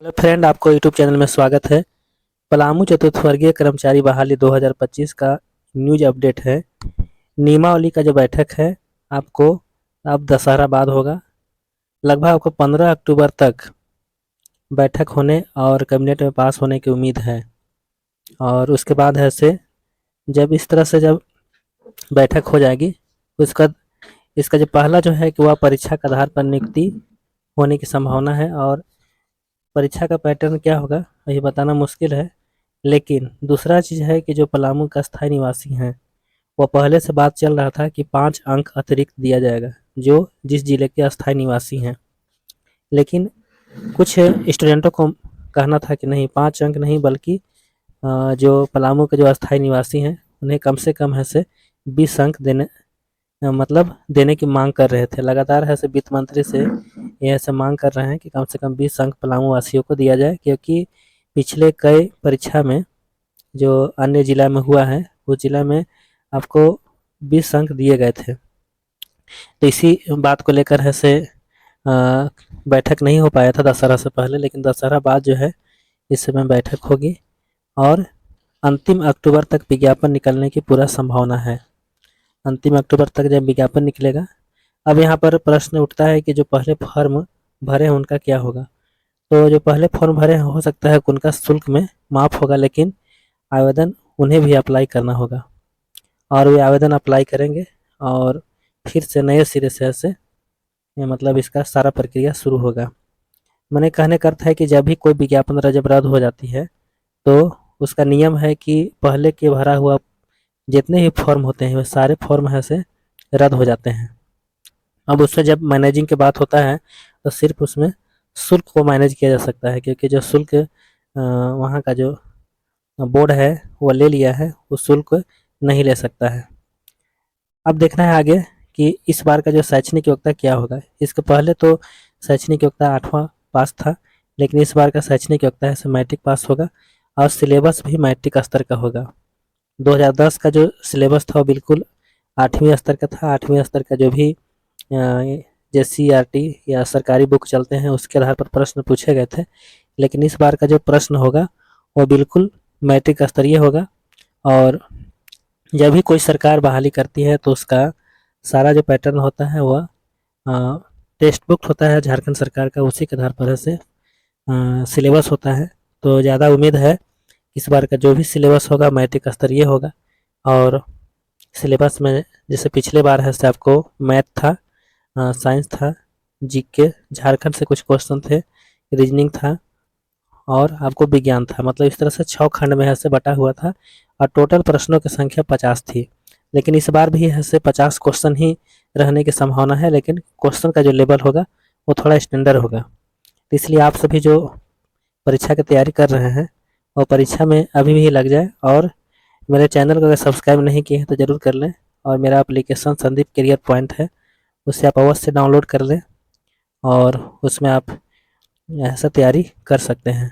Hello friend, आपको YouTube channel में स्वागत है। पलामू चतुर्थवर्गीय कर्मचारी बहाली 2025 का न्यूज अपडेट है। नियमावली का जो बैठक है आपको अब दशहरा बाद होगा। लगभग आपको 15 अक्टूबर तक बैठक होने और कैबिनेट में पास होने की उम्मीद है। और उसके बाद ऐसे जब इस तरह से जब बैठक हो जाएगी उसका इसका जो पहला जो है कि वह परीक्षा के आधार पर नियुक्ति होने की संभावना है। और परीक्षा का पैटर्न क्या होगा ये बताना मुश्किल है। लेकिन दूसरा चीज़ है कि जो पलामू का स्थायी निवासी हैं वो पहले से बात चल रहा था कि 5 अंक अतिरिक्त दिया जाएगा जो जिस जिले के अस्थायी निवासी हैं। लेकिन कुछ स्टूडेंटों को कहना था कि नहीं, 5 अंक नहीं बल्कि जो पलामू के जो अस्थायी निवासी हैं उन्हें कम से कम ऐसे 20 अंक देने मतलब देने की मांग कर रहे थे। लगातार ऐसे वित्त मंत्री से ये ऐसे मांग कर रहे हैं कि कम से कम 20 अंक पलामू वासियों को दिया जाए, क्योंकि पिछले कई परीक्षा में जो अन्य जिला में हुआ है उस जिला में आपको 20 अंक दिए गए थे। तो इसी बात को लेकर ऐसे बैठक नहीं हो पाया था दशहरा से पहले, लेकिन दशहरा बाद जो है इस समय बैठक होगी और अंतिम अक्टूबर तक विज्ञापन निकलने की पूरा संभावना है। अंतिम अक्टूबर तक जब विज्ञापन निकलेगा, अब यहाँ पर प्रश्न उठता है कि जो पहले फॉर्म भरे हैं उनका क्या होगा। तो जो पहले फॉर्म भरे हैं हो सकता है कि उनका शुल्क में माफ़ होगा, लेकिन आवेदन उन्हें भी अप्लाई करना होगा और वे आवेदन अप्लाई करेंगे और फिर से नए सिरे से ऐसे मतलब इसका सारा प्रक्रिया शुरू होगा। मैंने कहने का अर्थ है कि जब भी कोई विज्ञापन जब रद्द हो जाती है तो उसका नियम है कि पहले के भरा हुआ जितने भी फॉर्म होते हैं वे सारे फॉर्म ऐसे रद्द हो जाते हैं। अब उससे जब मैनेजिंग की बात होता है तो सिर्फ उसमें शुल्क को मैनेज किया जा सकता है, क्योंकि जो शुल्क वहाँ का जो बोर्ड है वो ले लिया है, वो शुल्क नहीं ले सकता है। अब देखना है आगे कि इस बार का जो शैक्षणिक योग्यता क्या होगा। इसके पहले तो शैक्षणिक योग्यता 8वां पास था, लेकिन इस बार का शैक्षणिक योग्यता है से मैट्रिक पास होगा और सिलेबस भी मैट्रिक स्तर का होगा। 2010 का जो सिलेबस था वो बिल्कुल 8वीं स्तर का था। 8वीं स्तर का जो भी जैसे सीईआरटी या सरकारी बुक चलते हैं उसके आधार पर प्रश्न पूछे गए थे, लेकिन इस बार का जो प्रश्न होगा वो बिल्कुल मैट्रिक स्तरीय होगा। और जब भी कोई सरकार बहाली करती है तो उसका सारा जो पैटर्न होता है वह टेक्स्ट बुक होता है झारखंड सरकार का, उसी के आधार पर से सिलेबस होता है। तो ज़्यादा उम्मीद है इस बार का जो भी सिलेबस होगा मैट्रिक स्तरीय होगा। और सिलेबस में जैसे पिछले बार है से आपको मैथ था, साइंस था, जीके झारखंड से कुछ क्वेश्चन थे, रीजनिंग था और आपको विज्ञान था। मतलब इस तरह से 6 खंड में ऐसे बटा हुआ था और टोटल प्रश्नों की संख्या 50 थी। लेकिन इस बार भी ऐसे 50 क्वेश्चन ही रहने की संभावना है, लेकिन क्वेश्चन का जो लेवल होगा वो थोड़ा स्टैंडर्ड होगा। इसलिए आप सभी जो परीक्षा की तैयारी कर रहे हैं वो परीक्षा में अभी भी लग जाए। और मेरे चैनल को अगर सब्सक्राइब नहीं किए हैं तो ज़रूर कर लें। और मेरा एप्लीकेशन संदीप करियर पॉइंट है, उससे आप अवश्य डाउनलोड कर लें और उसमें आप ऐसा तैयारी कर सकते हैं।